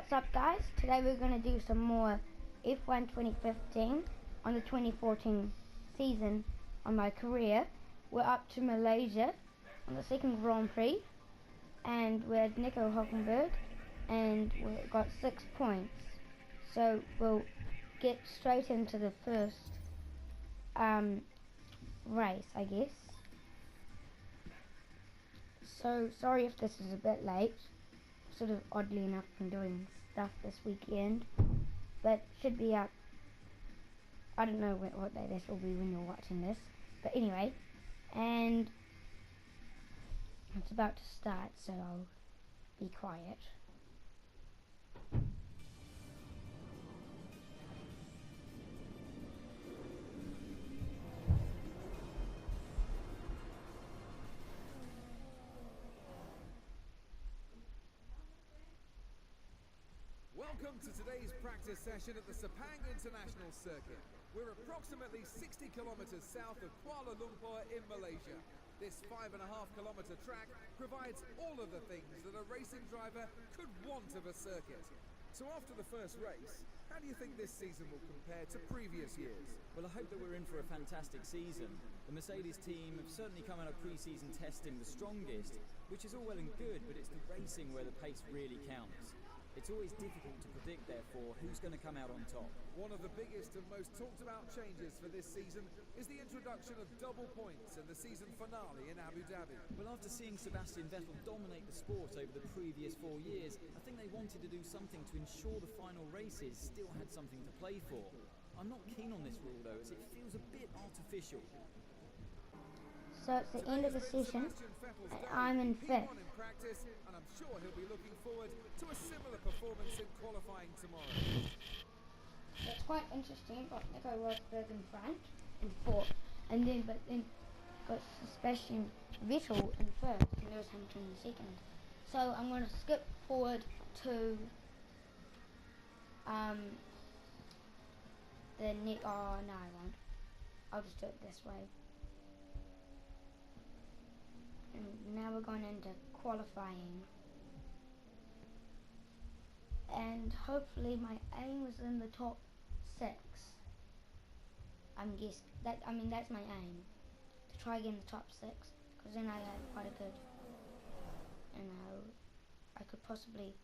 What's up, guys? Today we're going to do some more F1 2015 on the 2014 season on my career. We're up to Malaysia on the second Grand Prix, and we're at Nico Hulkenberg, and we've got 6 points. So we'll get straight into the first race, I guess. So sorry if this is a bit late. Sort of oddly enough been doing stuff this weekend, but should be up. I don't know what day this will be when you're watching this, but anyway, and it's about to start, so I'll be quiet. Welcome to today's practice session at the Sepang International Circuit. We're approximately 60 kilometers south of Kuala Lumpur in Malaysia. This 5.5 kilometer track provides all of the things that a racing driver could want of a circuit. So after the first race, how do you think this season will compare to previous years? Well, I hope that we're in for a fantastic season. The Mercedes team have certainly come out of pre-season testing the strongest, which is all well and good, but it's the racing where the pace really counts. It's always difficult to predict, therefore, who's going to come out on top. One of the biggest and most talked about changes for this season is the introduction of double points in the season finale in Abu Dhabi. Well, after seeing Sebastian Vettel dominate the sport over the previous 4 years, I think they wanted to do something to ensure the final races still had something to play for. I'm not keen on this rule, though, as it feels a bit artificial. So it's the end of the session, and I'm in 5th. In practice, and I'm sure he'll be looking forward to a similar performance in qualifying tomorrow. It's quite interesting. Got Nico Rosberg in front in 4th, and then got Sebastian Vettel in 1st, and Lewis Hamilton in 2nd. So I'm going to skip forward to the next. Oh no, I won't. I'll just do it this way. And now we're going into qualifying, and hopefully my aim was in the top 6. I'm guessing that. I mean, that's my aim, to try again the top 6, because then I had quite a good, I could possibly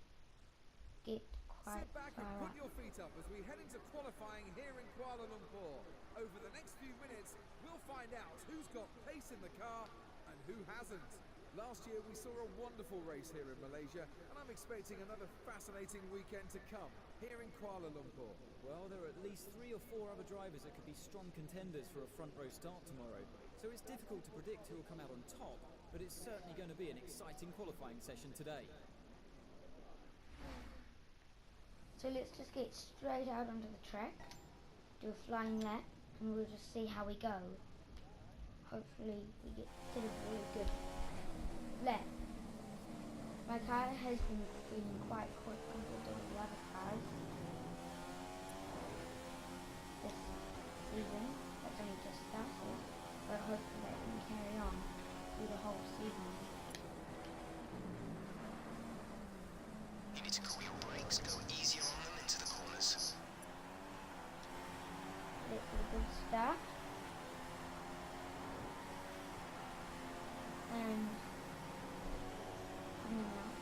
get quite Sit back and far put up. your feet up as we head into qualifying here in Kuala Lumpur. Over the next few minutes, we'll find out who's got pace in the car and who hasn't. Last year we saw a wonderful race here in Malaysia, and I'm expecting another fascinating weekend to come here in Kuala Lumpur. Well, there are at least 3 or 4 other drivers that could be strong contenders for a front row start tomorrow, so it's difficult to predict who will come out on top, but it's certainly going to be an exciting qualifying session today. So let's just get straight out onto the track, do a flying lap, and we'll just see how we go. Hopefully we get a really good lap. My car has been feeling quite quick compared to the other cars this season. That's only just started, but hopefully that can carry on through the whole season. You need to cool your brakes, go easier on them into the corners. Let's get a good start. And coming out.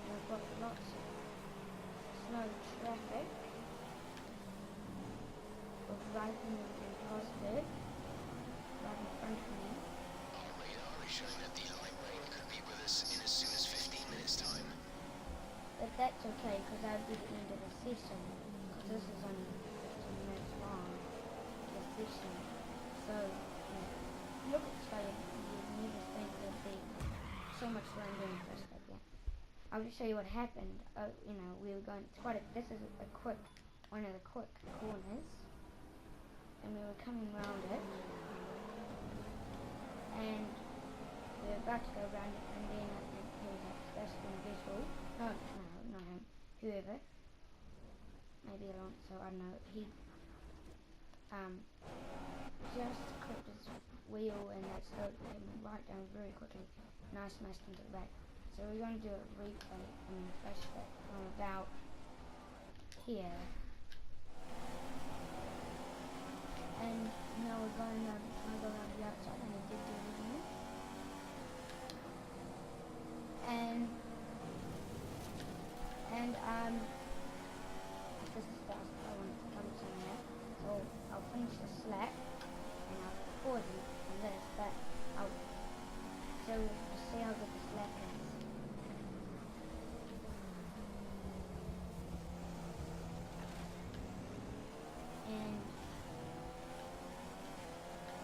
We've got lots of slow traffic with Ryden and Rosberg right in front of me. Our radar is showing that the light rain could be with us in as soon as 15 minutes time. But that's okay, because I'll be at the end of the session, because this is only 15 minutes long, the session. So, look at Australia, you'd never think there'd be so much rain during the first lap. Yeah. I'll just show you what happened. We were going, this is one of the quick corners, and we were coming around it, and we were about to go around it, and then I think he was like Sebastian Vettel, no, not him, whoever, maybe Alonso, I don't know, he just clipped his wheel, and that slowed him right down very quickly, and I smashed into the back. So we're going to do a replay and flashback from about here. And now we're going to go around the outside, and we did do everything. And this is fast, I want to come somewhere. So I'll finish the slack and I'll pause it and let it back out. So we'll see how good the slack is. And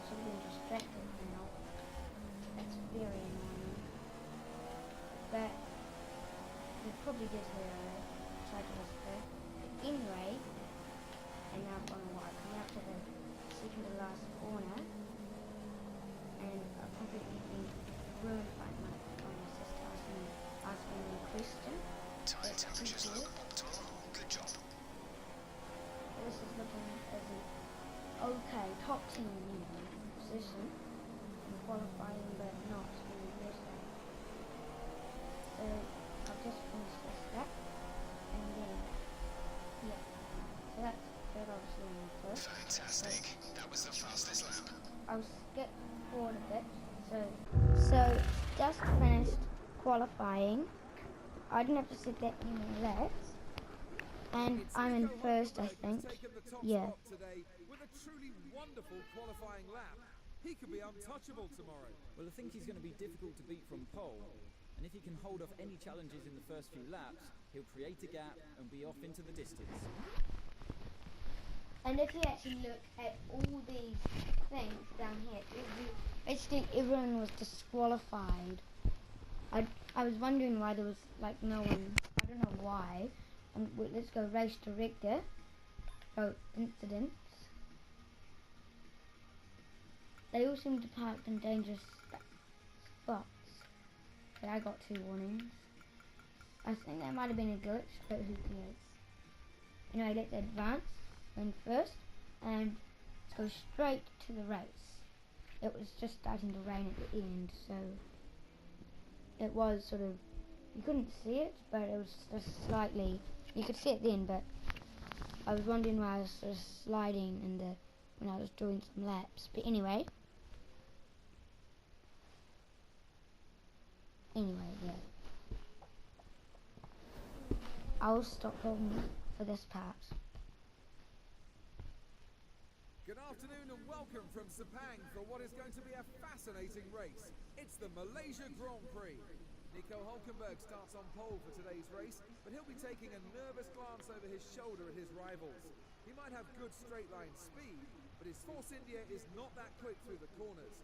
so we're being distracted now. That's very annoying. But we probably did hear a try to whisper. But anyway, and now I've gone a while. Coming up to the second to last corner, and I've completely been ruined by my sister asking me a question. Tire temperatures look optimal. Good job. This is looking as an okay top team position in qualifying, but not really better. So I'll just finish this step, and then yeah. So that's good, obviously on the first. Fantastic. That was the fastest lap. I'll skip forward a bit. So just finished qualifying. I didn't have to sit that many laps, and I'm in first, I think. Yeah. Today with a truly wonderful qualifying lap. He could be untouchable tomorrow. Well, I think he's going to be difficult to beat from pole, and if he can hold off any challenges in the first few laps, he'll create a gap and be off into the distance. And if you actually look at all these things down here, basically everyone was disqualified. I was wondering why there was like no one. I don't know why. And let's go race director. Oh, incidents. They all seem to park in dangerous spots. But I got 2 warnings. I think that might have been a glitch, but who cares? Anyway, let's advance. Win first, and let's go straight to the race. It was just starting to rain at the end, so it was sort of, you couldn't see it, but it was just slightly, you could see it then, but I was wondering why I was sort of sliding when I was doing some laps. But anyway, yeah. I'll stop holding for this part. Good afternoon and welcome from Sepang for what is going to be a fascinating race. It's the Malaysia Grand Prix. Nico Hulkenberg starts on pole for today's race, but he'll be taking a nervous glance over his shoulder at his rivals. He might have good straight line speed, but his Force India is not that quick through the corners.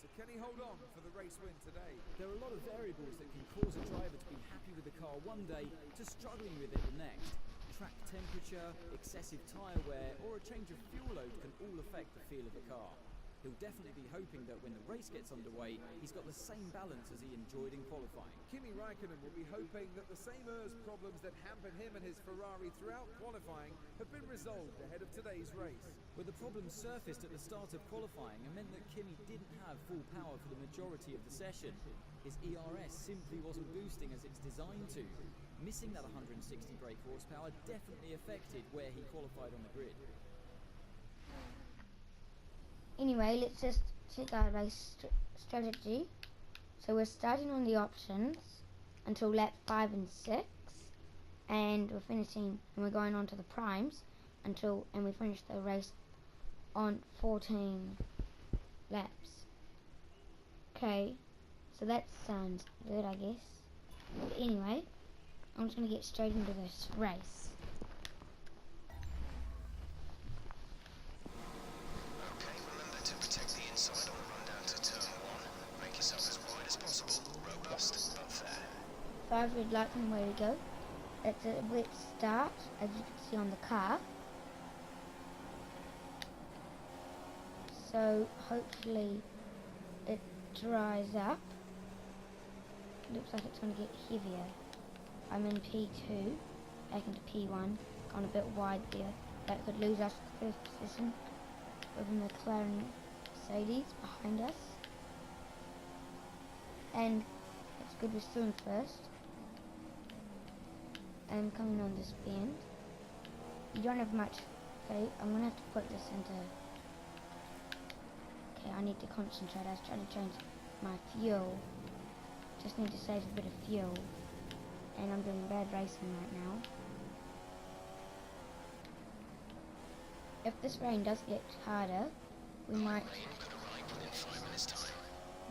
So can he hold on for the race win today? There are a lot of variables that can cause a driver to be happy with the car one day to struggling with it the next. Track temperature, excessive tyre wear, or a change of fuel load can all affect the feel of the car. He'll definitely be hoping that when the race gets underway, he's got the same balance as he enjoyed in qualifying. Kimi Raikkonen will be hoping that the same ERS problems that hampered him and his Ferrari throughout qualifying have been resolved ahead of today's race. But the problems surfaced at the start of qualifying and meant that Kimi didn't have full power for the majority of the session. His ERS simply wasn't boosting as it's designed to. Missing that 160 brake horsepower definitely affected where he qualified on the grid. Anyway, let's just check our race strategy. So we're starting on the options until lap 5 and 6, and we're finishing, and we're going on to the primes and we finish the race on 14 laps. Okay, so that sounds good, I guess. But anyway, I'm just going to get straight into this race. Five red lights and way to go. It's a blitz start, as you can see on the car. So hopefully it dries up. Looks like it's going to get heavier. I'm in P2, back into P1, gone a bit wide there. That could lose us the first position with the McLaren Mercedes behind us. And it's good. We're still in first. And coming on this bend. You don't have much. Okay, I'm gonna have to put this into. Okay, I need to concentrate. I was trying to change my fuel. Just need to save a bit of fuel. And I'm doing bad racing right now. If this rain does get harder, we might.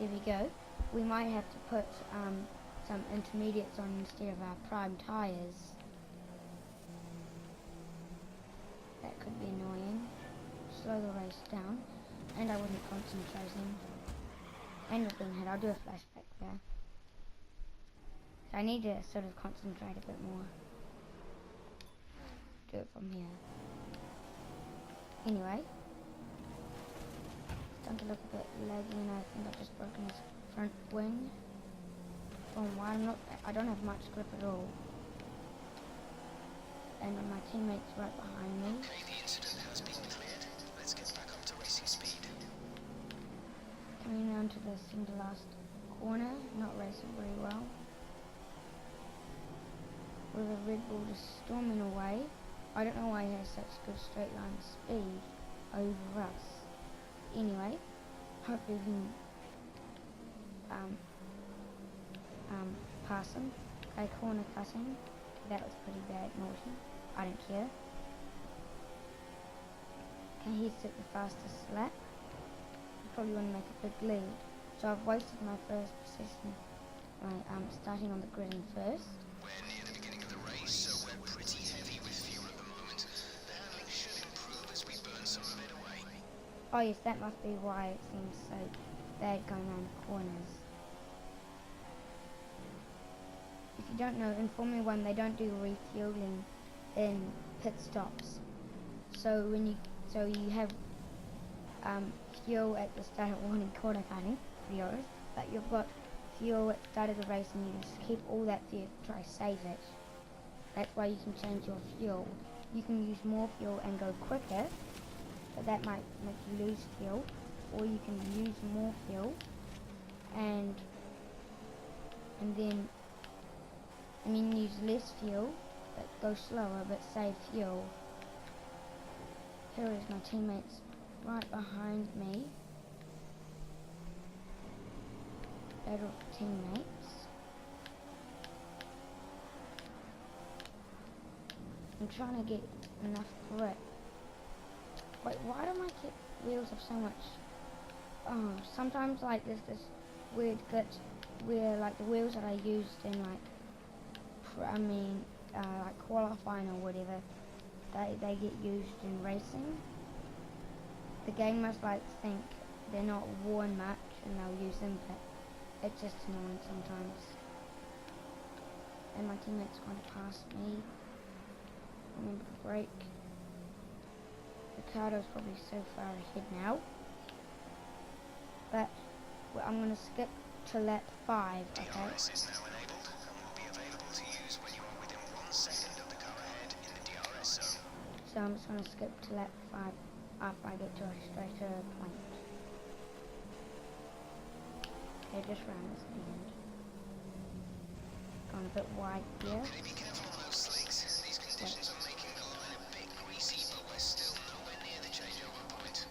There we go. We might have to put some intermediates on instead of our prime tyres. That could be annoying. Slow the race down. And I wasn't concentrating. And you're being hit. I'll do a flashback there. I need to sort of concentrate a bit more. Do it from here. Anyway. It's starting to look a bit laggy and I think I've just broken his front wing. From why I don't have much grip at all. And my teammate's right behind me. Okay, the incident has been cleared. Let's get back up to racing speed. Coming down to the single last corner, not racing very well. With a Red Bull just storming away. I don't know why he has such good straight line speed over us. Anyway, hopefully we can pass him. Okay, corner cutting. That was pretty bad, naughty. I don't care. Okay, he's at the fastest lap. I probably want to make a big lead. So I've wasted my first position by starting on the grid in first. We're near the beginning of the race, so we're pretty heavy with fuel at the moment. The handling should improve as we burn some of it away. Oh yes, that must be why it seems so bad going around the corners. If you don't know, in Formula 1 they don't do refueling in pit stops. So you have fuel at the start of one corner cutting, videos, but you've got fuel at the start of the race and you just keep all that fuel, try to save it. That's why you can change your fuel. You can use more fuel and go quicker, but that might make you lose fuel. Or you can use more fuel and then use less fuel but go slower but save fuel. Here is my teammates right behind me. Battle of teammates. I'm trying to get enough grip. Wait, why do my wheels have so much? Oh, sometimes like there's this weird glitch where like the wheels that I used in like qualifying or whatever, they get used in racing. The game must like think they're not worn much and they'll use them, but it's just annoying sometimes. And my teammate's going to pass me. Remember to brake. Ricardo's probably so far ahead now. But I'm going to skip to lap 5, okay? DRS is now enabled and will be available to use when you are within 1 second of the car ahead in the DRS zone. So I'm just going to skip to lap 5 after I get to a straighter point. Okay, just round this at the end. Going a bit wide here. Okay, be careful on those slicks. These conditions are making the line a bit greasy, but we're still nowhere near the changeover point.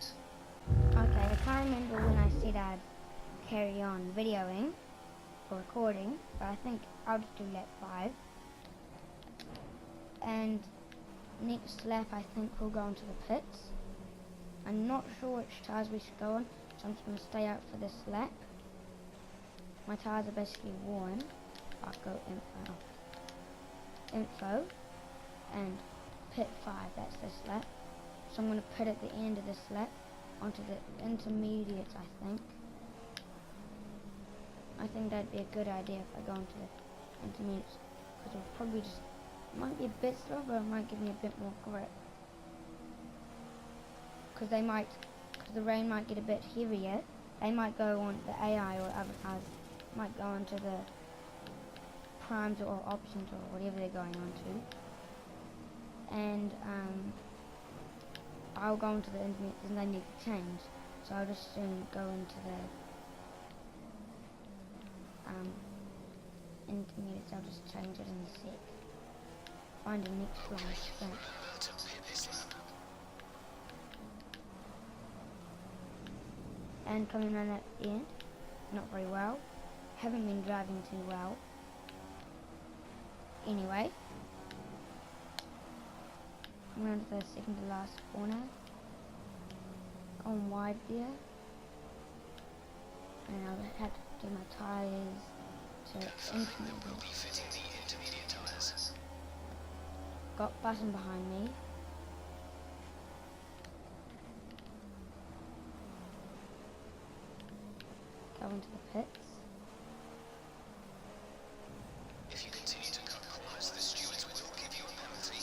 Okay, I can't remember when I said I'd carry on videoing or recording, but I think I'll just do lap 5. And next lap I think we'll go into the pits. I'm not sure which tyres we should go on, so I'm just going to stay out for this lap. My tyres are basically worn. I'll go info and pit 5, that's this lap. So I'm going to pit at the end of this lap onto the intermediates, I think that'd be a good idea if I go into the intermediates, because it'll probably just, might be a bit slow, but it might give me a bit more grip. Because the rain might get a bit heavier, they might go on the AI or other cars, might go onto the primes or options or whatever they're going on to. And I'll go into the intermediates and they need to change. So I'll just soon go into the intermediates, I'll just change it in a sec. Find a next long step. Remember to pit this lap. And coming on at the end, not very well. Haven't been driving too well. Anyway, I'm on to the second to last corner. Going wide there. And I'll have to do my tyres to intermediate. We'll be fitting the intermediate tyres. Got Button behind me. Go into the pits. If you continue to cut corners, the stewards will give you a penalty.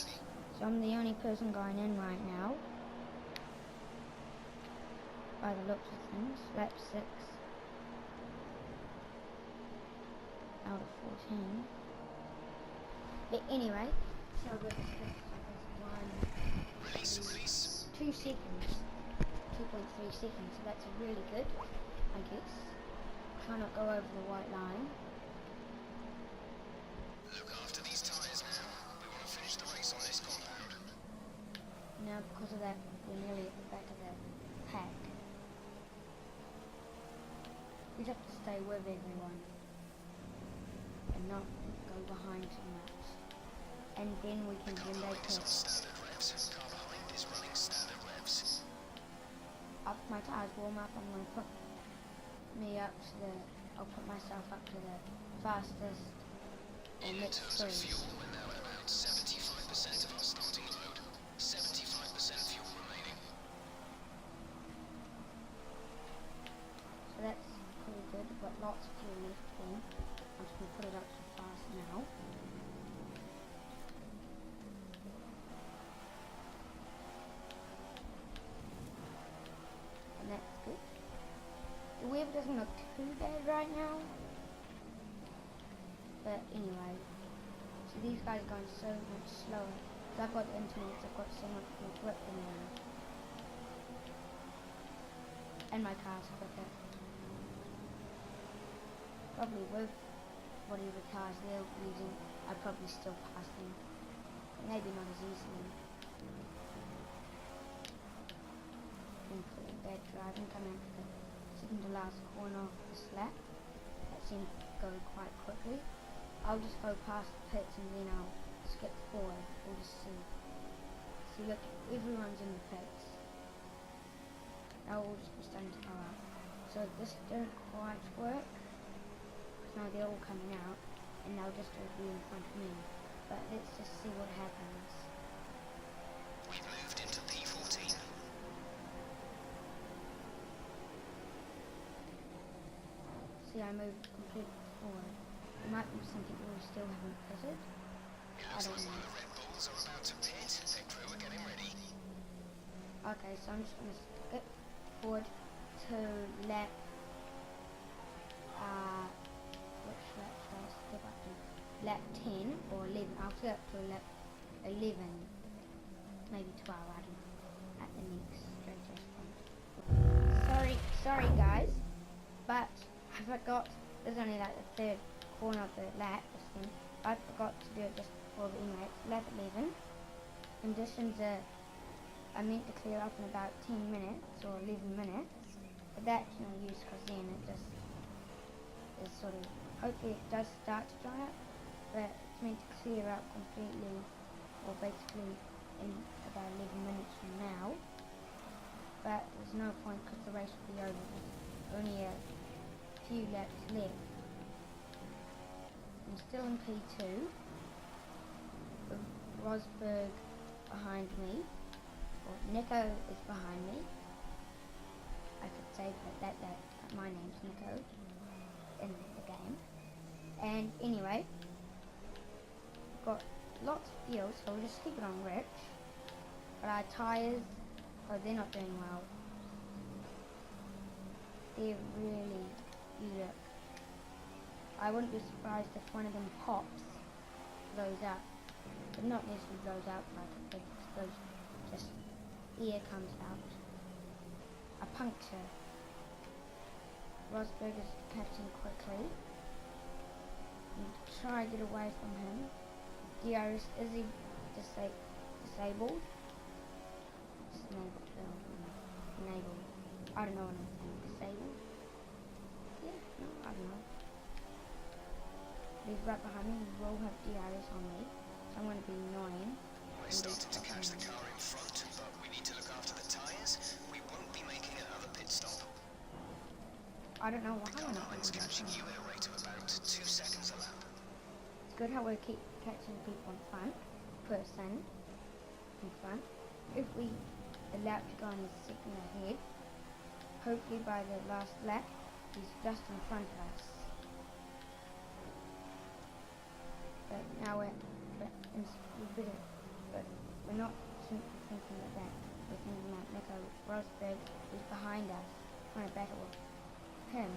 So I'm the only person going in right now. By the looks of things. Lap 6. Out of 14. But anyway, so I've got this Release. 2 seconds. 2.3 seconds. So that's really good, I guess. Try not go over the white line. Look after these tyres now. We want to finish the race on this compound. Now because of that, we're nearly at the back of the pack. We just have to stay with everyone and not go behind too much. And then we can relate It's to on standard revs. Car behind is running standard revs. up my tires warm up. I'm going to put me up to the, I'll put myself up to the fastest In and let's terms of see. fuel, we're now at about 75% of our starting load. 75% fuel remaining. So that's pretty good. We've got lots of fuel left then. I'm just going to put it up to fast now. And that's good. The weather doesn't look too bad right now. But anyway, so these guys are going so much slower. So I've got the intermediates, I've got so much more grip than them. And my car's quicker. Probably with whatever cars they're using, I'd probably still pass them. Maybe not as easily. Been pretty bad driving coming up to the second to last corner of this lap. That seemed to go quite quickly. I'll just go past the pits and then I'll skip forward. We'll just see. See, look, everyone's in the pits. Now we'll just be starting to go up. So this didn't quite work. Now they're all coming out and they'll just all be in front of me. But let's just see what happens. We've moved into P14. See, I moved completely forward. There might be something we still haven't fitted. It I looks don't like know. the Red Bulls are about to pit. Their crew are getting ready. Okay, so I'm just going to skip forward to lap, which lap should I skip up to? Lap 10 or 11. I'll skip up to lap 11, maybe 12, I don't know, at the next straightest point. Sorry guys, but I forgot, there's only like the third corner of the lap, this thing. I forgot to do it just before the inlet. Lap 11. Conditions are, I meant to clear up in about 10 minutes or 11 minutes, but that's no use because then it just is sort of, hopefully it does start to dry up, but it's meant to clear up completely, or basically in about 11 minutes from now. But there's no point because the race will be over. There's only a few laps left. I'm still in P2 with Rosberg behind me. Well, Nico is behind me. I could say that my name's Nico in the game. And anyway, we've got lots of fuel, so we'll just keep it on rich. But our tyres, oh, they're not doing well. They're really, look. I wouldn't be surprised if one of them pops, blows up. But not necessarily blows out like a big explosion. Just air comes out. A puncture. Rosberg is catching quickly. and try to get away from him. DRS, is he disabled? Enabled. I don't know what I'm saying. Disabled? Yeah, no, I don't know. He's right behind me. He will have DRS on me, so I'm going to be annoying. We're starting to catch the car in front, but we need to look after the tyres. We won't be making another pit stop. I don't know why The we're not line's doing catching that. you at a rate of about 2 seconds a lap. It's good how we keep catching people in front, person in front. If we allow to go on a second ahead, hopefully by the last lap, he's just in front of us. But now we're not thinking like that. We're thinking like Nico Rosberg is behind us, trying to battle with him.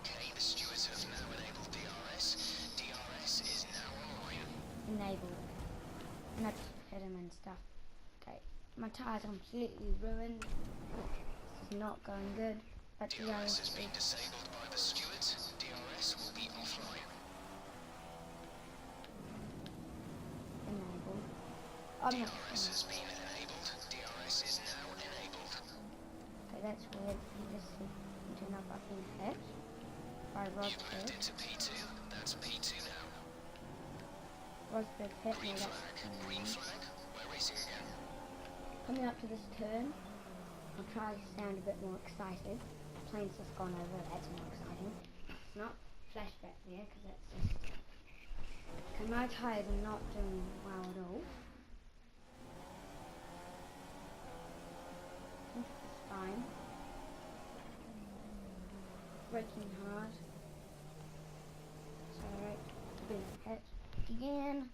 Okay, the stewards have now enabled DRS. DRS is now online. Enabled. And I just hit him and stuff. Okay, my tires are completely ruined. This is not going good. But DRS has been disabled by the stewards. DRS will be offline. Enabled. I'm not DRS has been enabled. DRS is now enabled. Okay, that's weird. He just turned up up in hit by You've moved Rosberg. into P2. That's P2 now. Rosberg hit me. Green That's flag. Green flag. We're racing again. coming up to this turn. I'll try to sound a bit more excited. Plane's just gone over. That's more exciting. It's not flashback there because that's just. Okay, my tyres are not doing well at all. It's fine. Braking hard. Sorry, been hit again.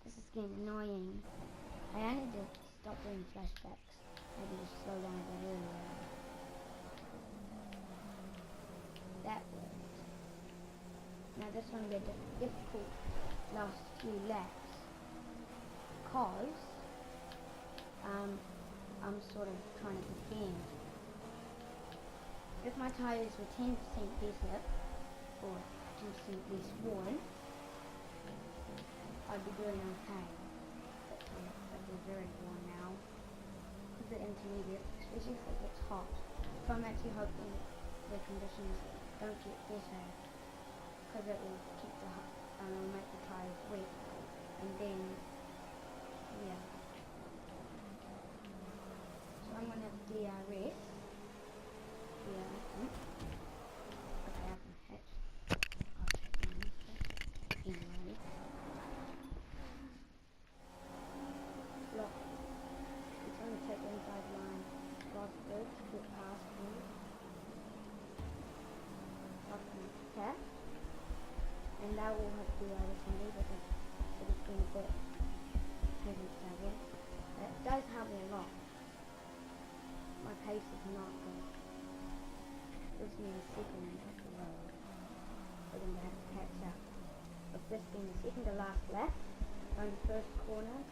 This is getting annoying. I need to stop doing flashbacks. Maybe just slow down a bit earlier. That worked. Now this is going to be a difficult last few laps because I'm sort of trying to defend. If my tyres were 10% better or 10% less worn, I'd be doing okay. But they're very worn now. Because they're intermediate, especially if it gets hot. So I'm actually hoping the conditions don't get better. Because it will keep it'll make the tyres wet. And then, yeah. So I'm going to have DRS. Yeah. Okay, I can hit. I'll check mine. Anyway. Look. It's going to take inside line. Rosberg to get past me. Up in the tap. And that will have to be over to me because it has been a bit heavy again. It does help me a lot. My pace is not good. Gives me a second at the road. We're going to have to catch up. With this being the second to last lap, on the first corner,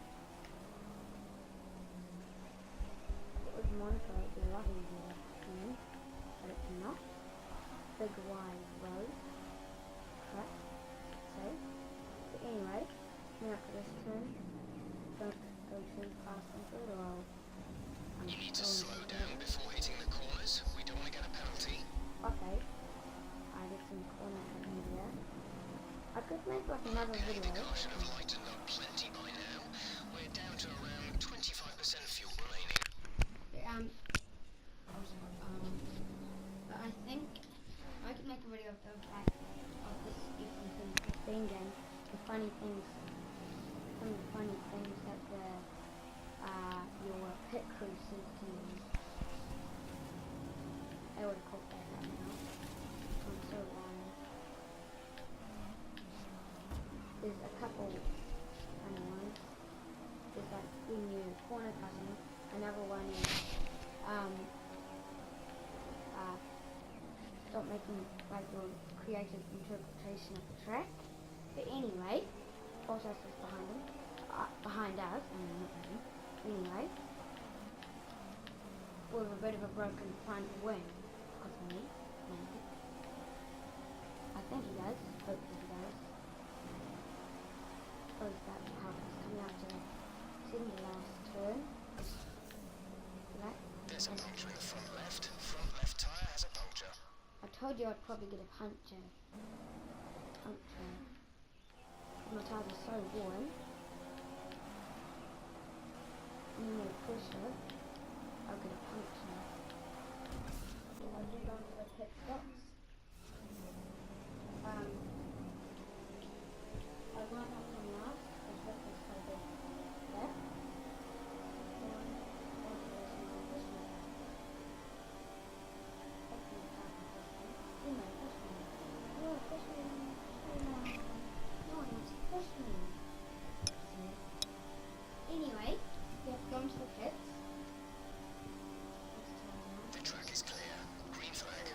if it was Monaco, it would be a lot easier for me, but it's not. Big wide road. Correct. Safe. But anyway, coming up to this turn, don't go too fast into it or I'll You need to slow down before hitting the corners. We don't want to get a penalty. Okay. I did some corner cutting there. I could make like another Okay, the video. car should have lightened up plenty by now. We're down to around 25% fuel remaining. But I think I could make a video of the fact of this F-115 game. The funny things, some of the funny things that your pit crew said to me. I would have caught that out now. I'm so lying. There's a couple funny ones. There's like when you're corner cutting, another one is stop making like your creative interpretation of the track. But anyway, Bottas is behind us, not him. Anyway, with a bit of a broken front wing, because of me, maybe. I Thank you guys. Hope you guys. Oh, that's how it's coming out to in the last turn. Right. There's a puncture in the front left. Front left tyre has a puncture. I told you I'd probably get a puncture. My tires are so warm. And no pressure, I'll get a puncture. I'll do go for the pit stops. I might not come last, because this is so big. There. Anyway, we have gone to the pits. The track is clear. Green flag.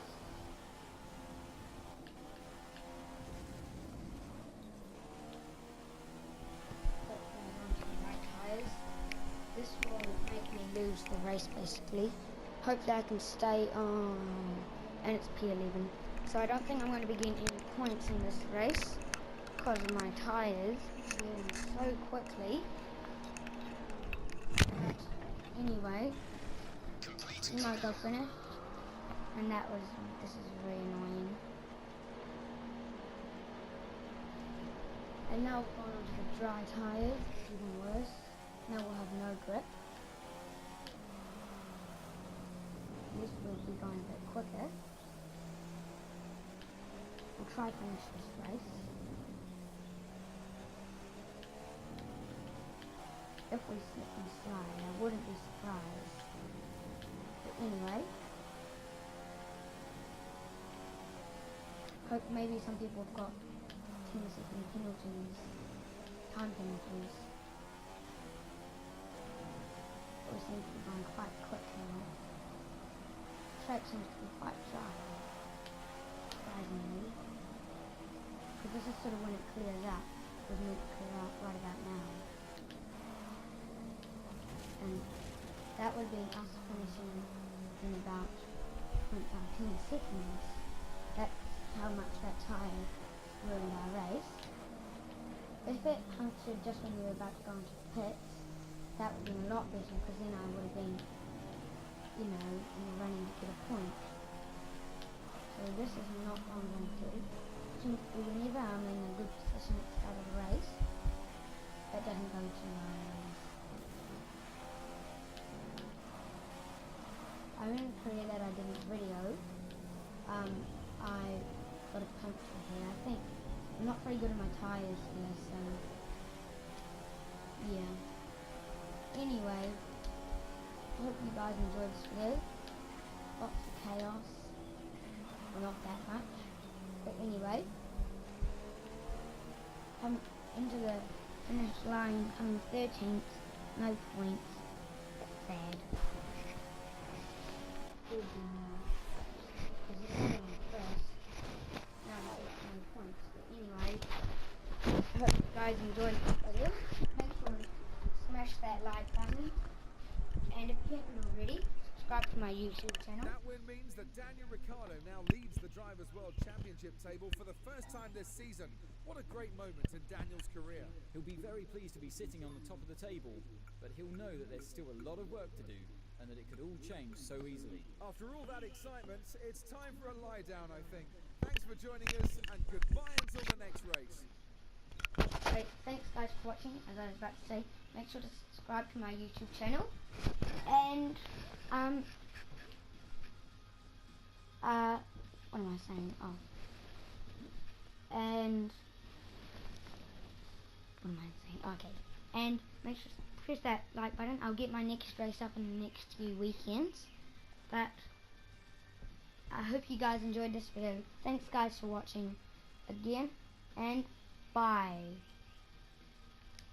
This will make me lose the race basically. Hopefully I can stay on, and it's P11. So I don't think I'm going to be getting any points in this race because of my tyres wearing so quickly. But anyway, we might go finish. And this is very annoying. And now we've gone on to the dry tyres, it's even worse. Now we'll have no grip. This will be going a bit quicker. We'll try to finish this race. If we slip and slide, I wouldn't be surprised. But anyway, hope maybe some people have got 10-second penalties, time penalties. We seem to be going quite quick now. The track seems to be quite dry, surprisingly. Because this is sort of when it clears out. It was meant to clear out right about now. And that would be us finishing in about 10 seconds. That's how much that tyre ruined our race. If it punctured just when we were about to go into the pits, that would have been a lot better because then I would have been, in the running to get a point. So this is not what I'm going to do. Whenever I'm in a good position at the start of the race, that doesn't go to my race. I really pray that I did this video. I got a puncture here. I think I'm not very good at my tyres here, so yeah. Anyway, I hope you guys enjoyed this video. Lots of chaos. Well, not that much. But anyway, come into the finish line, coming 13th, no points. Sad. Good now. Because this is on first. Now I get no points. But anyway, I hope you guys enjoyed this video. Make sure to smash that like button. And if you haven't already, subscribe to my YouTube channel. That win means that Daniel Ricciardo now leads the Drivers' World Championship table for the first time this season. What a great moment in Daniel's career. He'll be very pleased to be sitting on the top of the table, but he'll know that there's still a lot of work to do and that it could all change so easily. After all that excitement, it's time for a lie down, I think. Thanks for joining us, and goodbye until the next race. Great, thanks guys for watching. As I was about to say, make sure to subscribe to my YouTube channel. And what am I saying? Oh. And what am I saying? Okay. And make sure to press that like button. I'll get my next race up in the next few weekends. But I hope you guys enjoyed this video. Thanks guys for watching again, and bye.